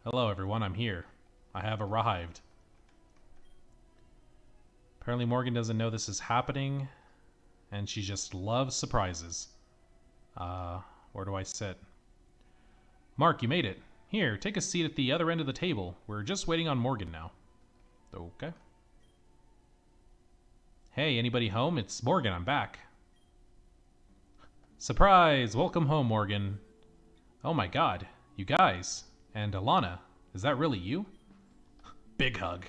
Hello everyone, I'm here. I have arrived. Apparently Morgan doesn't know this is happening, and she just loves surprises. Uh, where do I sit? Mark, you made it. Here, take a seat at the other end of the table. We're just waiting on Morgan now. Okay. Hey, anybody home? It's Morgan, I'm back. Surprise! Welcome home, Morgan. Oh my god, you guys. And Alana, is that really you? Big hug.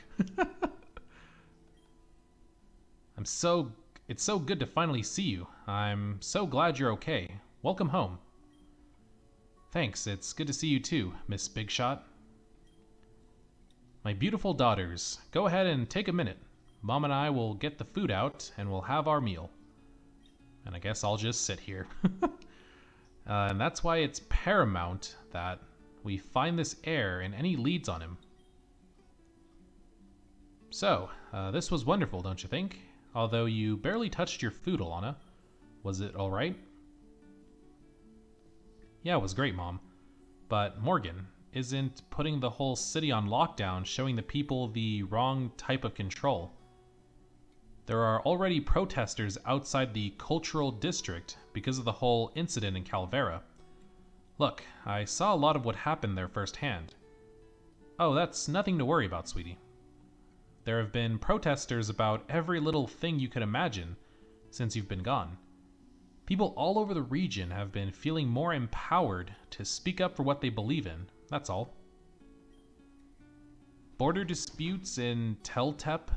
I'm so it's so good to finally see you. I'm so glad you're okay. Welcome home. Thanks, it's good to see you too, Miss Big Shot. My beautiful daughters, go ahead and take a minute. Mom and I will get the food out and we'll have our meal. And I guess I'll just sit here. And that's why it's paramount that we find this heir and any leads on him. So, this was wonderful, don't you think? Although you barely touched your food, Alana. Was it alright? Yeah, it was great, Mom. But Morgan, isn't putting the whole city on lockdown showing the people the wrong type of control? There are already protesters outside the cultural district because of the whole incident in Calvera. Look, I saw a lot of what happened there firsthand. Oh, that's nothing to worry about, sweetie. There have been protesters about every little thing you could imagine since you've been gone. People all over the region have been feeling more empowered to speak up for what they believe in, that's all. Border disputes in Teltep,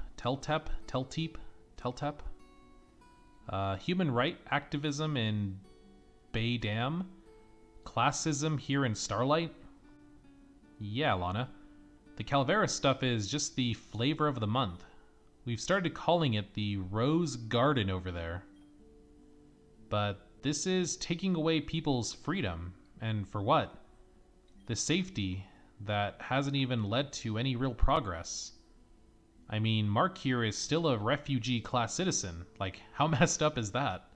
human right activism in Bay Dam, classism here in Starlight. Yeah, Lana. The Calvera stuff is just the flavor of the month. We've started calling it the Rose Garden over there. But this is taking away people's freedom. And for what? The safety that hasn't even led to any real progress. I mean, Mark here is still a refugee class citizen. Like, how messed up is that?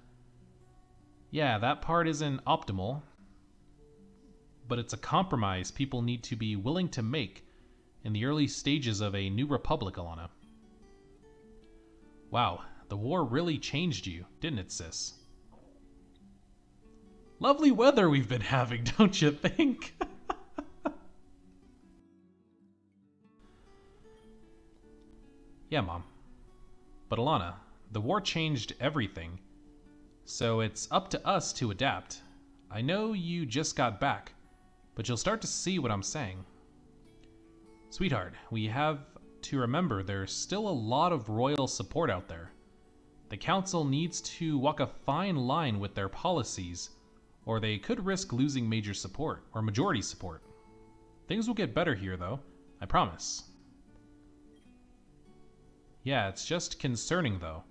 Yeah, that part isn't optimal. But it's a compromise people need to be willing to make in the early stages of a new republic, Alana. Wow, the war really changed you, didn't it, sis? Lovely weather we've been having, don't you think? Yeah, Mom. But Alana, the war changed everything, so it's up to us to adapt. I know you just got back, but you'll start to see what I'm saying. Sweetheart, we have to remember there's still a lot of royal support out there. The council needs to walk a fine line with their policies, or they could risk losing major support, or majority support. Things will get better here, though, I promise. Yeah, it's just concerning, though.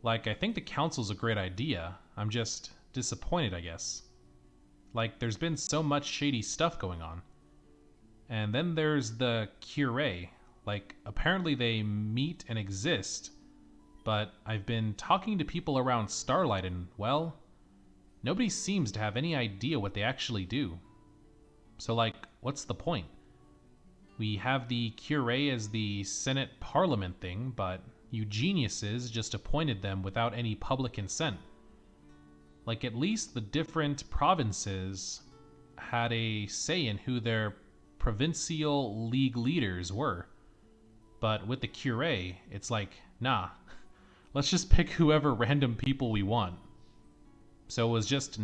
Like, I think the council's a great idea, I'm just disappointed, I guess. Like, there's been so much shady stuff going on. And then there's the Curé. Like, apparently they meet and exist, but I've been talking to people around Starlight and, well, nobody seems to have any idea what they actually do. So, like, what's the point? We have the Curé as the Senate Parliament thing, but you geniuses just appointed them without any public consent. Like, at least the different provinces had a say in who their provincial league leaders were. But with the Curé, it's like, nah, let's just pick whoever random people we want. So it was just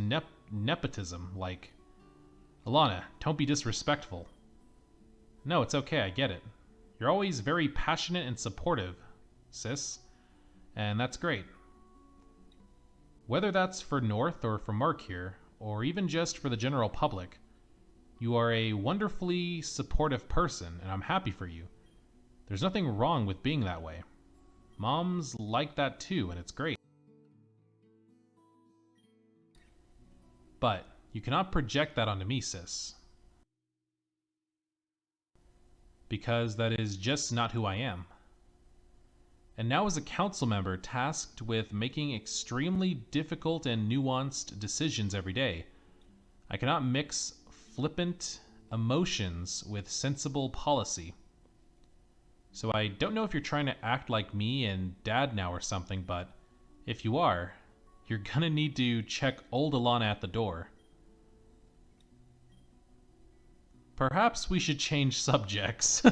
nepotism, like, Alana, don't be disrespectful. No, it's okay, I get it. You're always very passionate and supportive, sis. And that's great. Whether that's for North or for Mark here, or even just for the general public, you are a wonderfully supportive person, and I'm happy for you. There's nothing wrong with being that way. Mom's like that too, and it's great. But you cannot project that onto me, sis. Because that is just not who I am. And now as a council member tasked with making extremely difficult and nuanced decisions every day, I cannot mix flippant emotions with sensible policy. So I don't know if you're trying to act like me and Dad now or something, but if you are, you're gonna need to check old Alana at the door. Perhaps we should change subjects.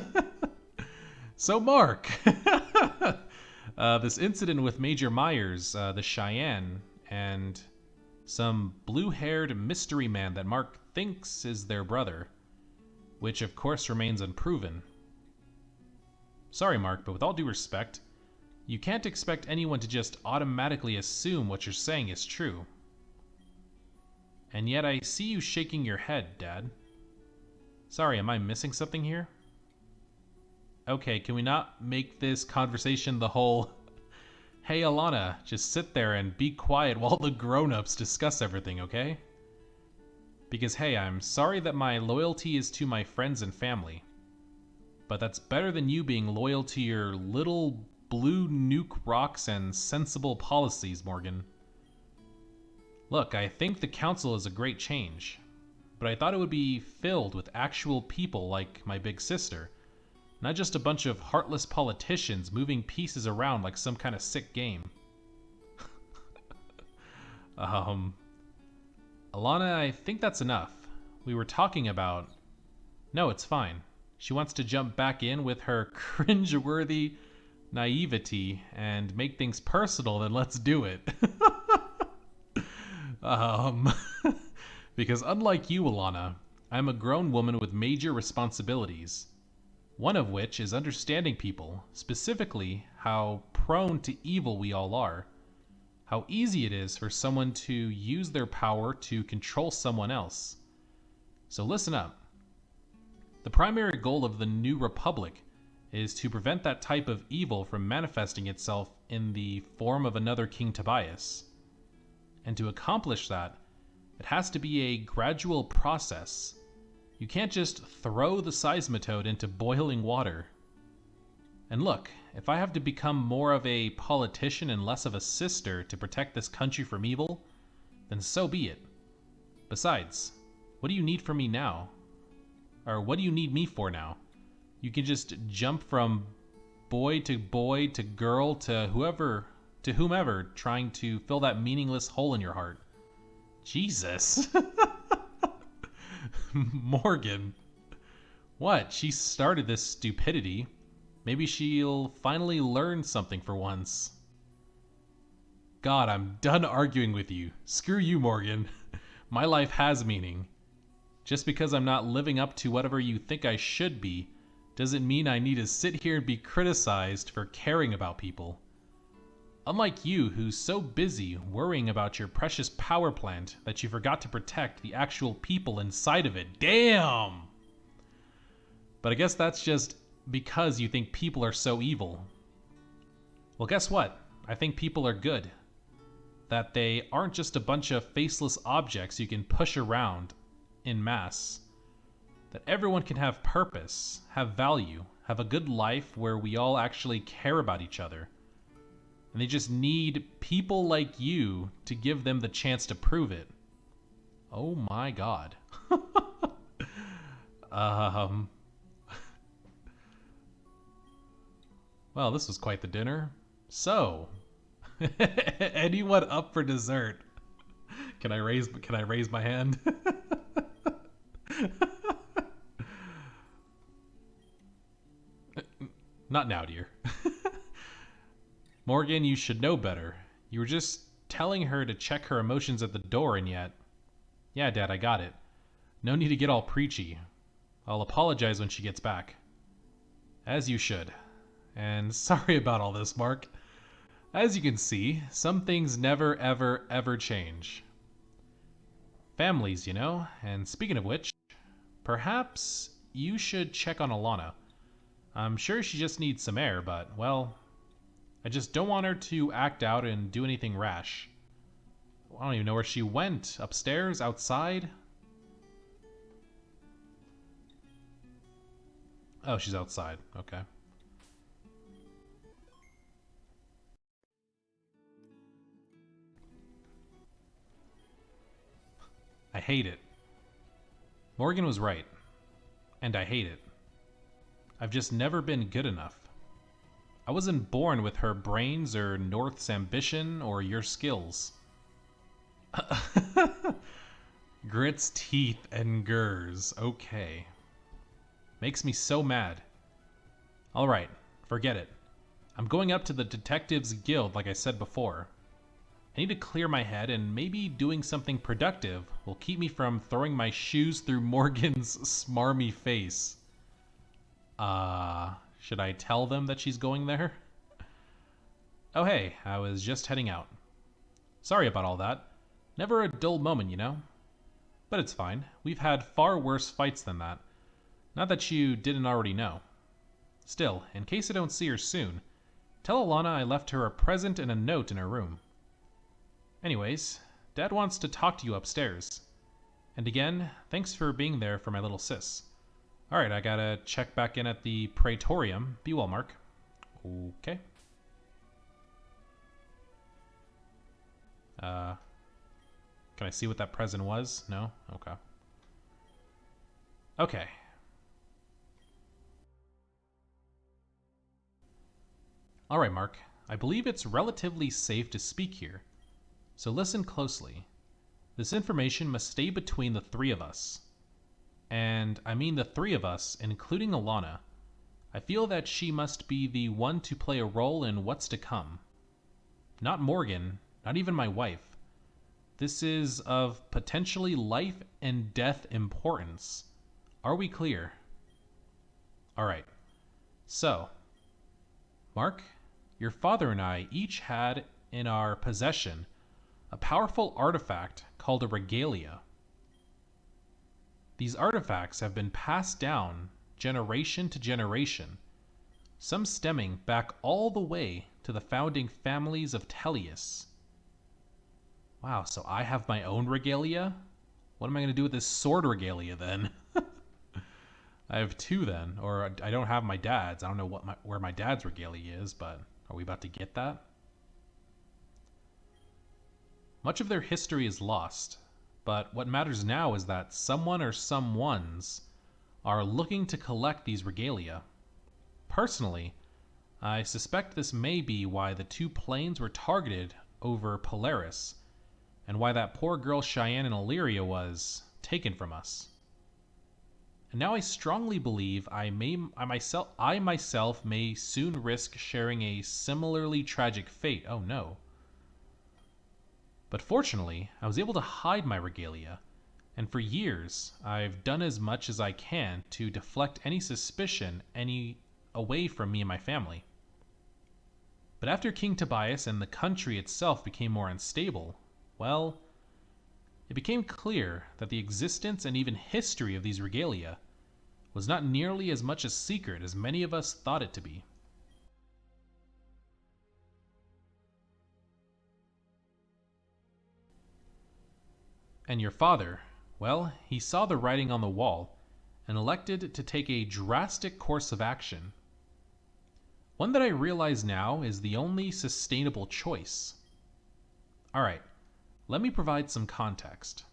So, Mark, this incident with Major Myers, the Cheyenne, and some blue-haired mystery man that Mark thinks is their brother, which of course remains unproven. Sorry, Mark, but with all due respect, you can't expect anyone to just automatically assume what you're saying is true. And yet I see you shaking your head, Dad. Sorry, am I missing something here? Okay, can we not make this conversation the whole, hey Alana, just sit there and be quiet while the grown-ups discuss everything, okay? Because hey, I'm sorry that my loyalty is to my friends and family. But that's better than you being loyal to your little blue nuke rocks and sensible policies, Morgan. Look, I think the council is a great change, but I thought it would be filled with actual people like my big sister, not just a bunch of heartless politicians moving pieces around like some kind of sick game. Alana, I think that's enough. We were talking about... No, it's fine. She wants to jump back in with her cringe-worthy naivety and make things personal, then let's do it. Because unlike you, Alana, I'm a grown woman with major responsibilities. One of which is understanding people, specifically how prone to evil we all are. How easy it is for someone to use their power to control someone else. So listen up. The primary goal of the New Republic is to prevent that type of evil from manifesting itself in the form of another King Tobias. And to accomplish that, it has to be a gradual process. You can't just throw the seismitoad into boiling water. And look, if I have to become more of a politician and less of a sister to protect this country from evil, then so be it. Besides, what do you need from me now? Or what do you need me for now? You can just jump from boy to girl to whomever trying to fill that meaningless hole in your heart. Jesus. Morgan. What? She started this stupidity. Maybe she'll finally learn something for once. God, I'm done arguing with you. Screw you, Morgan. My life has meaning. Just because I'm not living up to whatever you think I should be, doesn't mean I need to sit here and be criticized for caring about people. Unlike you, who's so busy worrying about your precious power plant that you forgot to protect the actual people inside of it. Damn! But I guess that's just because you think people are so evil. Well, guess what? I think people are good. That they aren't just a bunch of faceless objects you can push around in mass. That everyone can have purpose, have value, have a good life where we all actually care about each other. And they just need people like you to give them the chance to prove it. Oh my God. Well, this was quite the dinner. So, anyone up for dessert? Can I raise my hand? Not now, dear. Morgan, you should know better. You were just telling her to check her emotions at the door, and yet... Yeah, Dad, I got it. No need to get all preachy. I'll apologize when she gets back. As you should. And sorry about all this, Mark. As you can see, some things never, ever, ever change. Families, you know? And speaking of which, perhaps you should check on Alana. I'm sure she just needs some air, but, well, I just don't want her to act out and do anything rash. I don't even know where she went. Upstairs? Outside? Oh, she's outside. Okay. I hate it. Morgan was right. and I hate it. I've just never been good enough. I wasn't born with her brains or North's ambition or your skills. Grits teeth and gurs. Okay. Makes me so mad. Alright, forget it. I'm going up to the Detectives Guild like I said before. I need to clear my head, and maybe doing something productive will keep me from throwing my shoes through Morgan's smarmy face. Should I tell them that she's going there? Oh hey, I was just heading out. Sorry about all that. Never a dull moment, you know? But it's fine. We've had far worse fights than that. Not that you didn't already know. Still, in case I don't see her soon, tell Alana I left her a present and a note in her room. Anyways, Dad wants to talk to you upstairs. And again, thanks for being there for my little sis. Alright, I gotta check back in at the Praetorium. Be well, Mark. Okay. Can I see what that present was? No? Okay. Okay. Alright, Mark. I believe it's relatively safe to speak here. So listen closely. This information must stay between the three of us. And I mean the three of us, including Alana. I feel that she must be the one to play a role in what's to come. Not Morgan, not even my wife. This is of potentially life and death importance. Are we clear? Alright. So, Mark, your father and I each had in our possession a powerful artifact called a regalia. These artifacts have been passed down generation to generation, some stemming back all the way to the founding families of Tellius. Wow, so I have my own regalia? What am I going to do with this sword regalia then? I have two then, or I don't have my dad's. I don't know where my dad's regalia is, but are we about to get that? Much of their history is lost, but what matters now is that someone or someones are looking to collect these regalia. Personally, I suspect this may be why the two planes were targeted over Polaris, and why that poor girl Cheyenne in Illyria was taken from us. And now I strongly believe I myself may soon risk sharing a similarly tragic fate. Oh no. But fortunately, I was able to hide my regalia, and for years, I've done as much as I can to deflect any suspicion away from me and my family. But after King Tobias and the country itself became more unstable, well, it became clear that the existence and even history of these regalia was not nearly as much a secret as many of us thought it to be. And your father, well, he saw the writing on the wall and elected to take a drastic course of action. One that I realize now is the only sustainable choice. Alright, let me provide some context.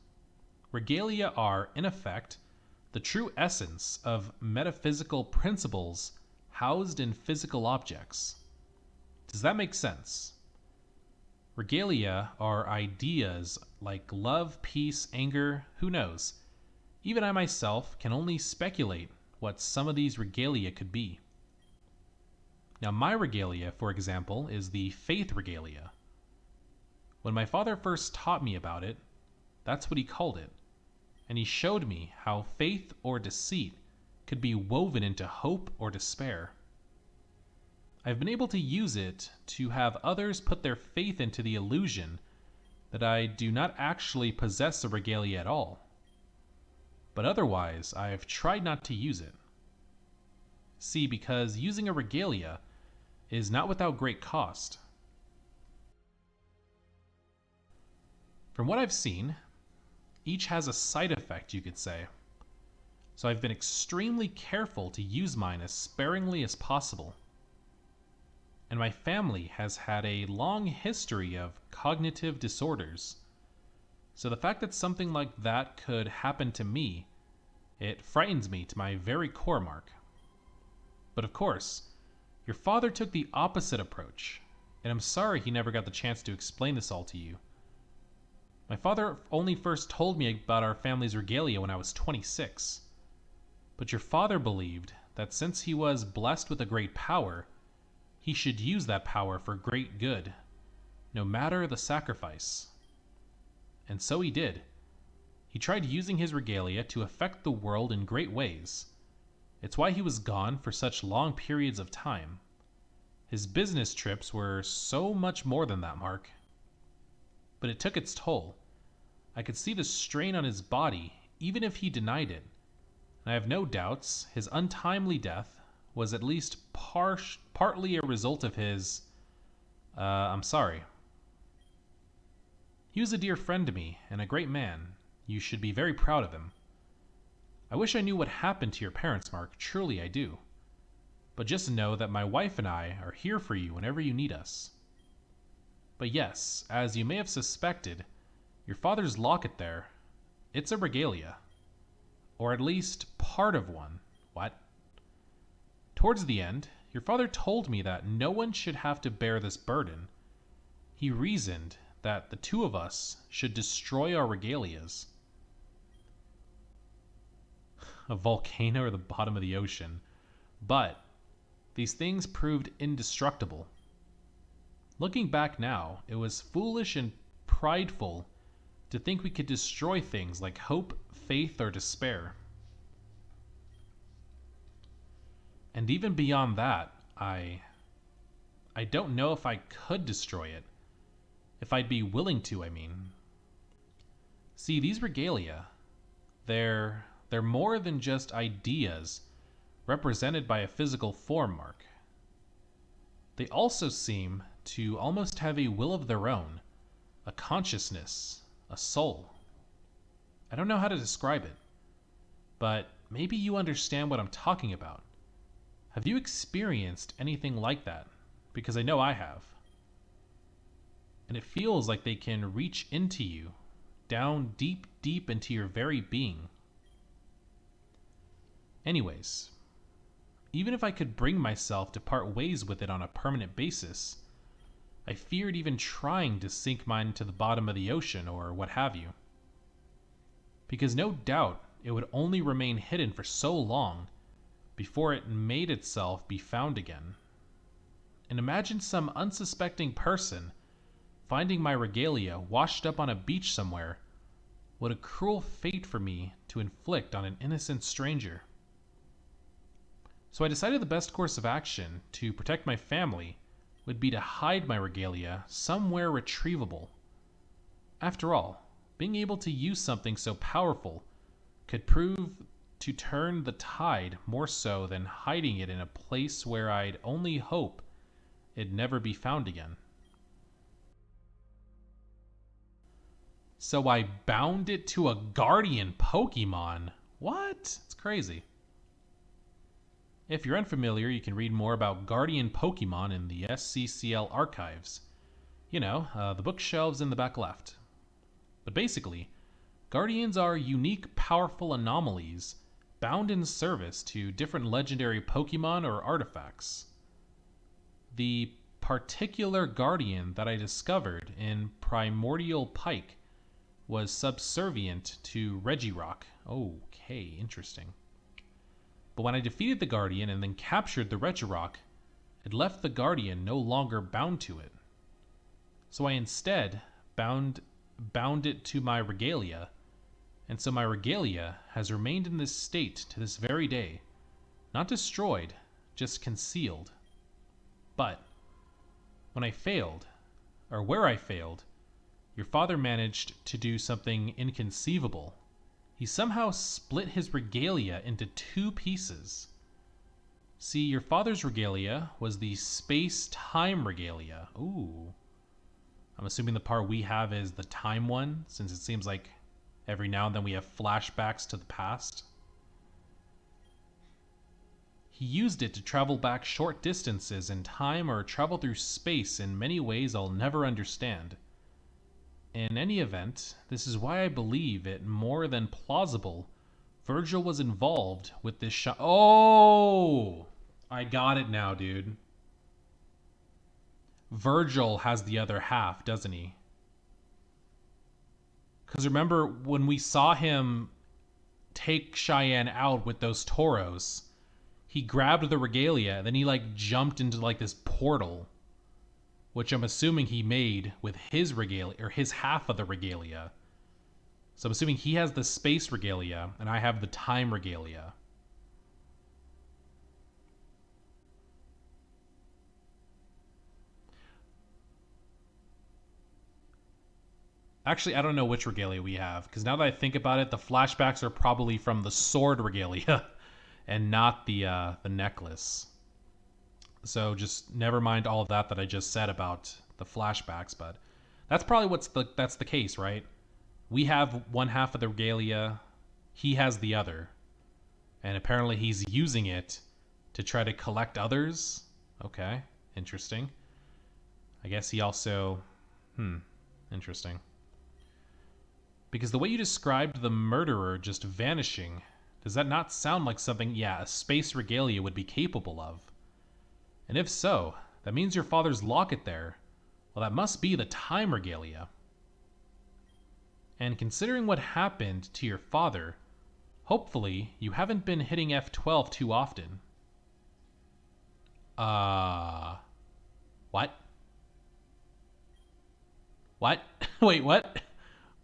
Regalia are, in effect, the true essence of metaphysical principles housed in physical objects. Does that make sense? Regalia are ideas like love, peace, anger, who knows? Even I myself can only speculate what some of these regalia could be. Now my regalia, for example, is the faith regalia. When my father first taught me about it, that's what he called it, and he showed me how faith or deceit could be woven into hope or despair. I've been able to use it to have others put their faith into the illusion that I do not actually possess a regalia at all. But otherwise, I've tried not to use it. See, because using a regalia is not without great cost. From what I've seen, each has a side effect, you could say. So I've been extremely careful to use mine as sparingly as possible. And my family has had a long history of cognitive disorders. So the fact that something like that could happen to me It frightens me to my very core, Mark. But of course, your father took the opposite approach, and I'm sorry he never got the chance to explain this all to you. My father only first told me about our family's regalia when I was 26. But your father believed that since he was blessed with a great power, he should use that power for great good, no matter the sacrifice. And so he did. He tried using his regalia to affect the world in great ways. It's why he was gone for such long periods of time. His business trips were so much more than that, Mark. But it took its toll. I could see the strain on his body, even if he denied it. And I have no doubts his untimely death was at least partly a result of his. I'm sorry. He was a dear friend to me and a great man. You should be very proud of him. I wish I knew what happened to your parents, Mark. Truly, I do. But just know that my wife and I are here for you whenever you need us. But yes, as you may have suspected, your father's locket there, it's a regalia. Or at least part of one. What? Towards the end, your father told me that no one should have to bear this burden. He reasoned that the two of us should destroy our regalias. A volcano or the bottom of the ocean. But these things proved indestructible. Looking back now, it was foolish and prideful to think we could destroy things like hope, faith, or despair. And even beyond that, I don't know if I could destroy it. If I'd be willing to, I mean. See, these regalia, they're more than just ideas represented by a physical form, Mark. They also seem to almost have a will of their own, a consciousness, a soul. I don't know how to describe it, but maybe you understand what I'm talking about. Have you experienced anything like that? Because I know I have. And it feels like they can reach into you, down deep, deep into your very being. Anyways, even if I could bring myself to part ways with it on a permanent basis, I feared even trying to sink mine to the bottom of the ocean or what have you. Because no doubt it would only remain hidden for so long before it made itself be found again. And imagine some unsuspecting person finding my regalia washed up on a beach somewhere. What a cruel fate for me to inflict on an innocent stranger. So I decided the best course of action to protect my family would be to hide my regalia somewhere retrievable. After all, being able to use something so powerful could prove to turn the tide more so than hiding it in a place where I'd only hope it'd never be found again. So I bound it to a guardian Pokemon. What? It's crazy. If you're unfamiliar, you can read more about guardian Pokemon in the SCCL archives. You know, the bookshelves in the back left. But basically, guardians are unique, powerful anomalies bound in service to different legendary Pokemon or artifacts. The particular guardian that I discovered in Primordial Pike was subservient to Regirock. Okay, interesting. But when I defeated the Guardian and then captured the Regirock, it left the Guardian no longer bound to it. So I instead bound it to my regalia, and so my regalia has remained in this state to this very day. Not destroyed, just concealed. But when I failed, or where I failed, your father managed to do something inconceivable. He somehow split his regalia into two pieces. See, your father's regalia was the space-time regalia. Ooh. I'm assuming the part we have is the time one, since it seems like every now and then we have flashbacks to the past. He used it to travel back short distances in time or travel through space in many ways I'll never understand. In any event, this is why I believe it more than plausible Virgil was involved with this shot. Oh, I got it now, dude. Virgil has the other half, doesn't he? Because remember when we saw him take Cheyenne out with those toros, he grabbed the regalia, then he like jumped into like this portal, which I'm assuming he made with his regalia or his half of the regalia. So I'm assuming he has the space regalia and I have the time regalia. Actually, I don't know which regalia we have, because now that I think about it, the flashbacks are probably from the sword regalia and not the necklace. So just never mind all of that I just said about the flashbacks, but that's probably that's the case, right? We have one half of the regalia, he has the other. And apparently he's using it to try to collect others. Okay, interesting. I guess he also interesting. Because the way you described the murderer just vanishing, does that not sound like something, yeah, a space regalia would be capable of? And if so, that means your father's locket there. Well, that must be the time regalia. And considering what happened to your father, hopefully you haven't been hitting F12 too often. What? What? Wait, what?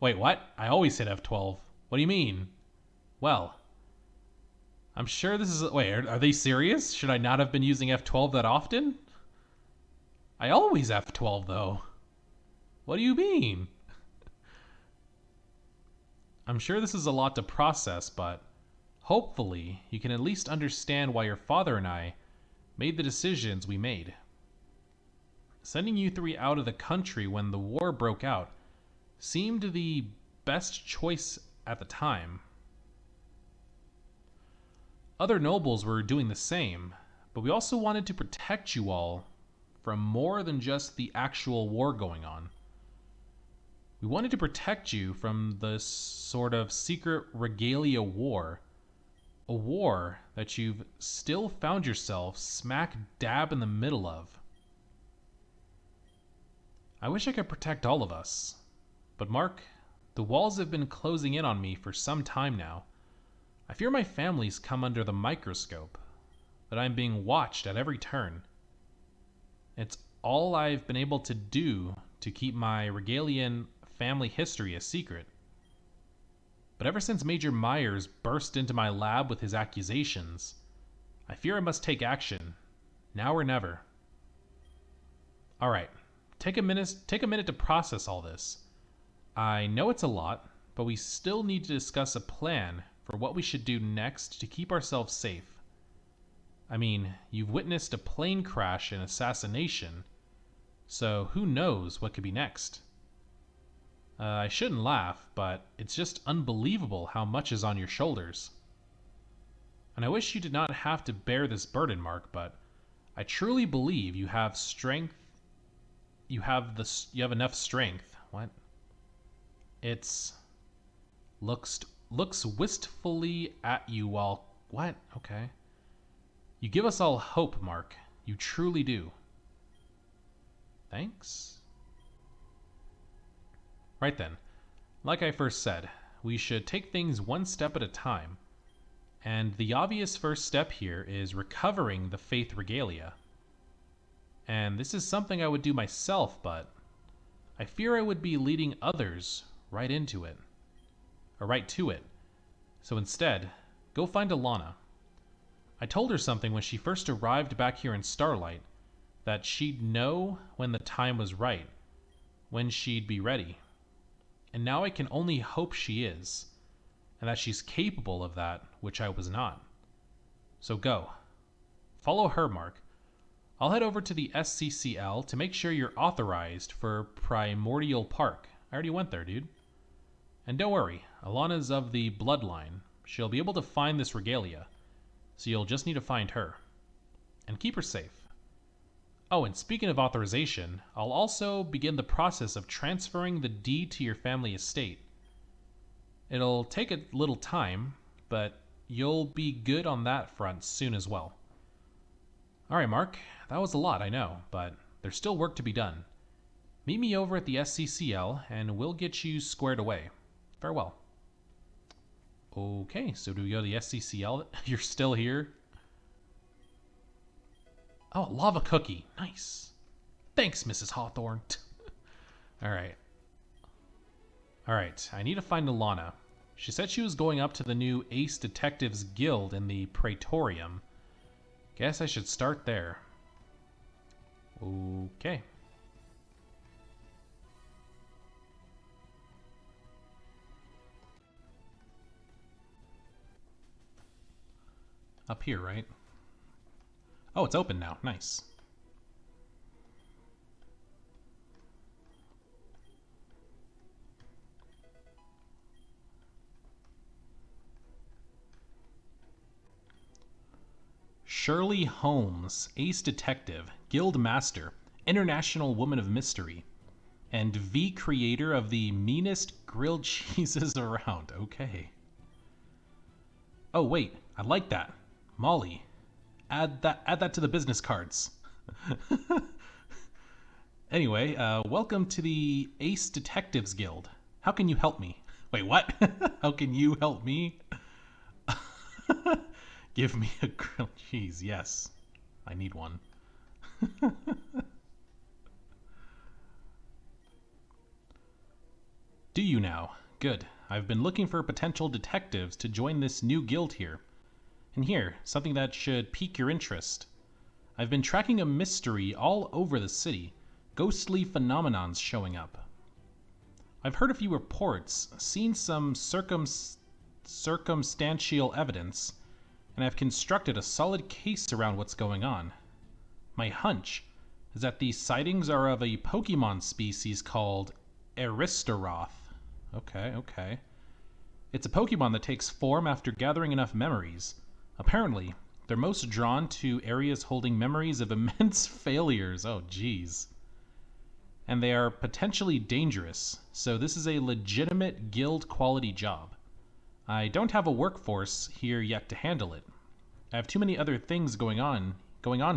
Wait, what? I always hit F12. What do you mean? Well, I'm sure this is... Wait, are they serious? Should I not have been using F12 that often? I always F12, though. What do you mean? I'm sure this is a lot to process, but hopefully you can at least understand why your father and I made the decisions we made. Sending you three out of the country when the war broke out seemed the best choice at the time. Other nobles were doing the same, but we also wanted to protect you all from more than just the actual war going on. We wanted to protect you from the sort of secret regalia war, a war that you've still found yourself smack dab in the middle of. I wish I could protect all of us. But Mark, the walls have been closing in on me for some time now. I fear my family's come under the microscope, that I'm being watched at every turn. It's all I've been able to do to keep my regalian family history a secret. But ever since Major Myers burst into my lab with his accusations, I fear I must take action, now or never. Alright, take a minute to process all this. I know it's a lot, but we still need to discuss a plan for what we should do next to keep ourselves safe. I mean, you've witnessed a plane crash and assassination, so who knows what could be next? I shouldn't laugh, but it's just unbelievable how much is on your shoulders. And I wish you did not have to bear this burden, Mark, but I truly believe you have strength. You have enough strength. What? It's looks wistfully at you while... What? Okay. You give us all hope, Mark. You truly do. Thanks. Right then. Like I first said, we should take things one step at a time. And the obvious first step here is recovering the Faith Regalia. And this is something I would do myself, but I fear I would be leading others right into it. Or right to it. So instead, go find Alana. I told her something when she first arrived back here in Starlight, that she'd know when the time was right, when she'd be ready. And now I can only hope she is, and that she's capable of that, which I was not. So go. Follow her, Mark. I'll head over to the SCCL to make sure you're authorized for Primordial Park. I already went there, dude. And don't worry, Alana's of the bloodline. She'll be able to find this regalia, so you'll just need to find her. And keep her safe. Oh, and speaking of authorization, I'll also begin the process of transferring the deed to your family estate. It'll take a little time, but you'll be good on that front soon as well. Alright, Mark, that was a lot, I know, but there's still work to be done. Meet me over at the SCCL, and we'll get you squared away. Farewell. Okay, so do we go to the SCCL? You're still here? Oh, lava cookie. Nice. Thanks, Mrs. Hawthorne. Alright. Alright, I need to find Alana. She said she was going up to the new Ace Detectives Guild in the Praetorium. Guess I should start there. Okay. Up here, right? Oh, it's open now. Nice. Shirley Holmes, Ace Detective, Guild Master, International Woman of Mystery, and V creator of the meanest grilled cheeses around. Okay. Oh, wait. I like that. Molly. Add that to the business cards. Anyway, welcome to the Ace Detectives Guild. How can you help me? Wait, what? How can you help me? Give me a grilled cheese. Yes. I need one. Do you now? Good. I've been looking for potential detectives to join this new guild here. And here, something that should pique your interest. I've been tracking a mystery all over the city. Ghostly phenomenons showing up. I've heard a few reports, seen some circumstantial evidence, and I've constructed a solid case around what's going on. My hunch is that these sightings are of a Pokemon species called Aristaroth. Okay. It's a Pokemon that takes form after gathering enough memories. Apparently, they're most drawn to areas holding memories of immense failures. Oh, geez. And they are potentially dangerous, so this is a legitimate guild quality job. I don't have a workforce here yet to handle it. I have too many other things going on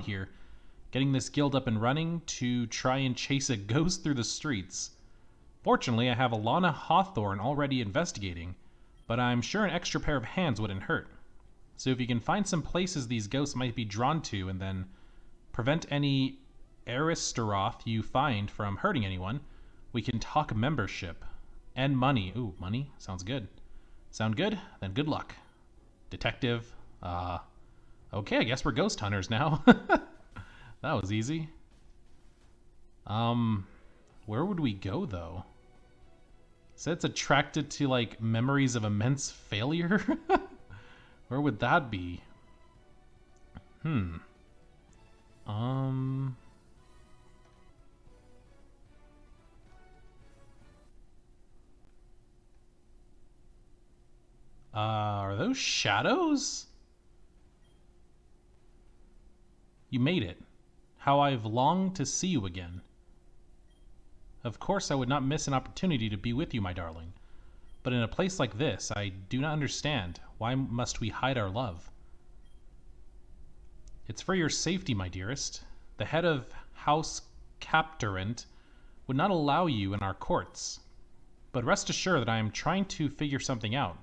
here, getting this guild up and running to try and chase a ghost through the streets. Fortunately, I have Alana Hawthorne already investigating, but I'm sure an extra pair of hands wouldn't hurt. So if you can find some places these ghosts might be drawn to and then prevent any Aristaroth you find from hurting anyone, we can talk membership. And money. Ooh, money? Sounds good. Sound good? Then good luck. Detective. Okay, I guess we're ghost hunters now. That was easy. Where would we go, though? So it's attracted to, like, memories of immense failure? Where would that be? Are those shadows? You made it. How I've longed to see you again. Of course I would not miss an opportunity to be with you, my darling. But in a place like this, I do not understand. Why must we hide our love? It's for your safety, my dearest. The head of House Captorant would not allow you in our courts. But rest assured that I am trying to figure something out.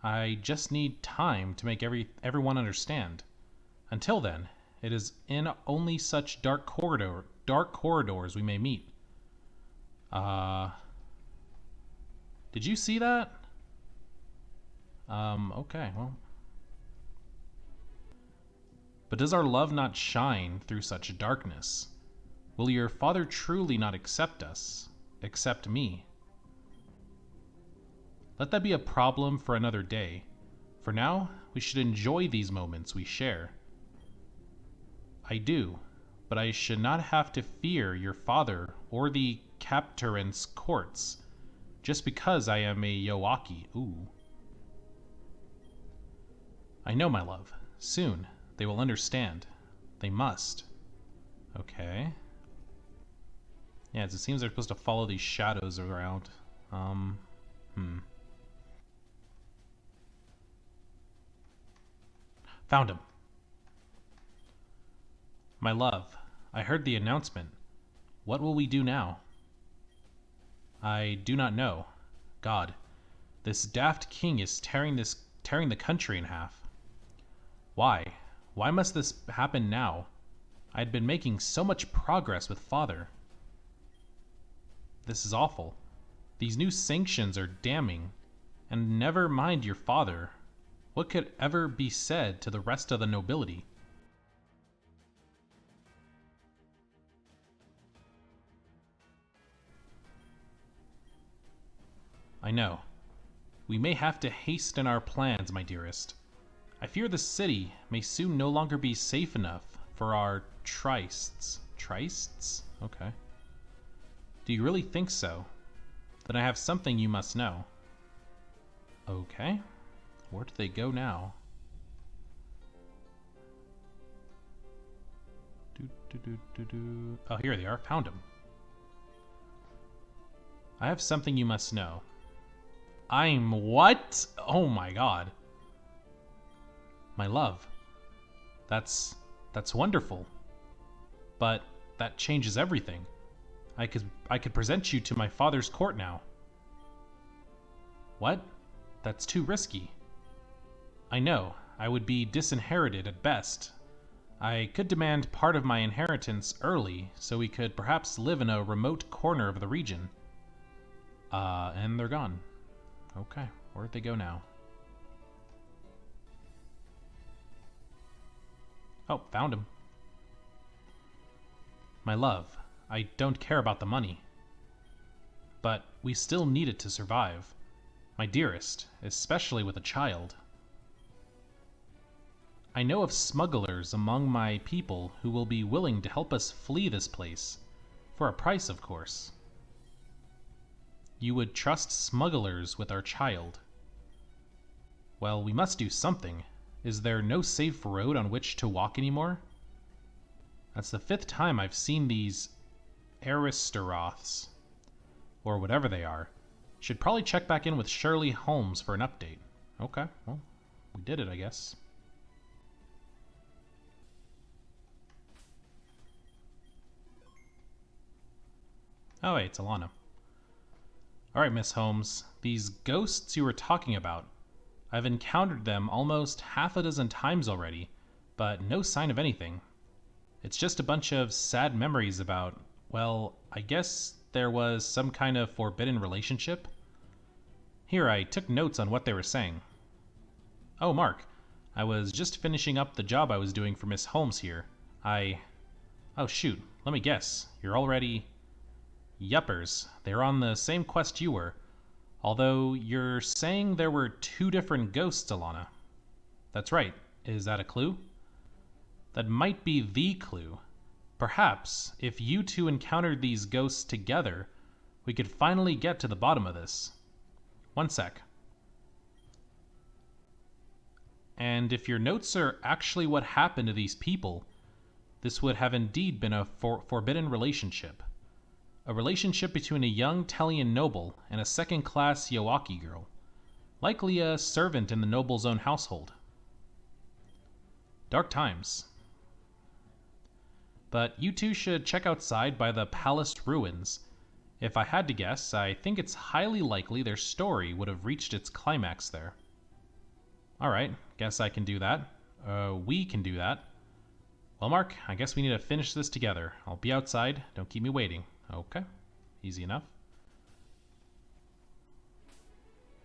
I just need time to make everyone understand. Until then, it is in only such dark corridors we may meet. Did you see that? Okay, well. But does our love not shine through such darkness? Will your father truly not accept us? Accept me? Let that be a problem for another day. For now, we should enjoy these moments we share. I do, but I should not have to fear your father or the Captorant's courts, just because I am a Yoaki. Ooh. I know, my love. Soon, they will understand. They must. Okay. Yeah, it seems they're supposed to follow these shadows around. Found him. My love, I heard the announcement. What will we do now? I do not know. God, this daft king is tearing the country in half. Why? Why must this happen now? I had been making so much progress with father. This is awful. These new sanctions are damning. And never mind your father. What could ever be said to the rest of the nobility? I know. We may have to hasten our plans, my dearest. I fear the city may soon no longer be safe enough for our trysts. Trysts? Okay. Do you really think so? Then I have something you must know. Okay. Where do they go now? Oh, here they are. Found them. I have something you must know. I'm what? Oh my god. My love. That's wonderful. But that changes everything. I could present you to my father's court now. What? That's too risky. I know. I would be disinherited at best. I could demand part of my inheritance early, so we could perhaps live in a remote corner of the region. And they're gone. Okay, where'd they go now? Oh, found him. My love, I don't care about the money. But we still need it to survive. My dearest, especially with a child. I know of smugglers among my people who will be willing to help us flee this place. For a price, of course. You would trust smugglers with our child. Well, we must do something. Is there no safe road on which to walk anymore? That's the 5th time I've seen these Aristoths, or whatever they are. Should probably check back in with Shirley Holmes for an update. Okay, well, we did it, I guess. Oh, wait, it's Alana. Alright, Miss Holmes, these ghosts you were talking about, I've encountered them almost half a dozen times already, but no sign of anything. It's just a bunch of sad memories about, well, I guess there was some kind of forbidden relationship. Here, I took notes on what they were saying. Oh, Mark, I was just finishing up the job I was doing for Miss Holmes here. Oh shoot, let me guess, you're already... Yuppers, they're on the same quest you were. Although you're saying there were 2 different ghosts, Alana. That's right. Is that a clue? That might be the clue. Perhaps, if you 2 encountered these ghosts together, we could finally get to the bottom of this. One sec. And if your notes are actually what happened to these people, this would have indeed been a forbidden relationship. A relationship between a young Tellian noble and a second-class Yoaki girl. Likely a servant in the noble's own household. Dark times. But you 2 should check outside by the palace ruins. If I had to guess, I think it's highly likely their story would have reached its climax there. Alright, guess I can do that. We can do that. Well, Mark, I guess we need to finish this together. I'll be outside. Don't keep me waiting. Okay, easy enough.